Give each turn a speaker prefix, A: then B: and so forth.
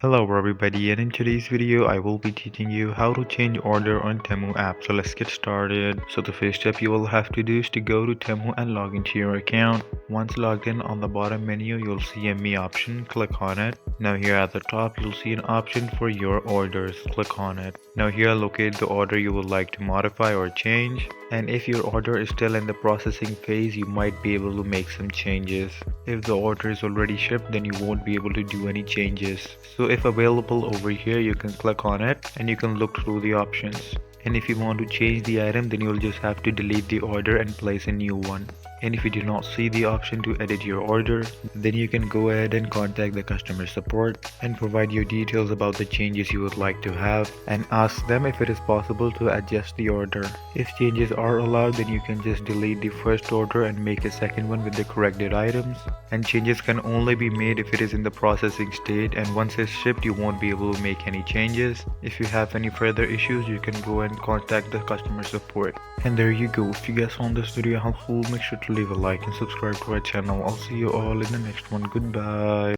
A: Hello everybody, and in today's video I will be teaching you how to change order on Temu app. So let's get started. So the first step you will have to do is to go to Temu and log into your account. Once logged in, on the bottom menu you'll see a Me option. Click on it. Now here at the top you'll see an option for your orders. Click on it. Now here locate the order you would like to modify or change. And if your order is still in the processing phase, you might be able to make some changes. If the order is already shipped, then you won't be able to do any changes. So if available over here, you can click on it and you can look through the options. And if you want to change the item, then you'll just have to delete the order and place a new one. And if you do not see the option to edit your order, then you can go ahead and contact the customer support and provide your details about the changes you would like to have and ask them if it is possible to adjust the order. If changes are allowed, then you can just delete the first order and make a second one with the corrected items. And changes can only be made if it is in the processing state, and once it's shipped you won't be able to make any changes. If you have any further issues, you can go and contact the customer support. And there you go. If you guys found this video helpful, make sure to leave a like and subscribe to our channel. I'll see you all in the next one. Goodbye.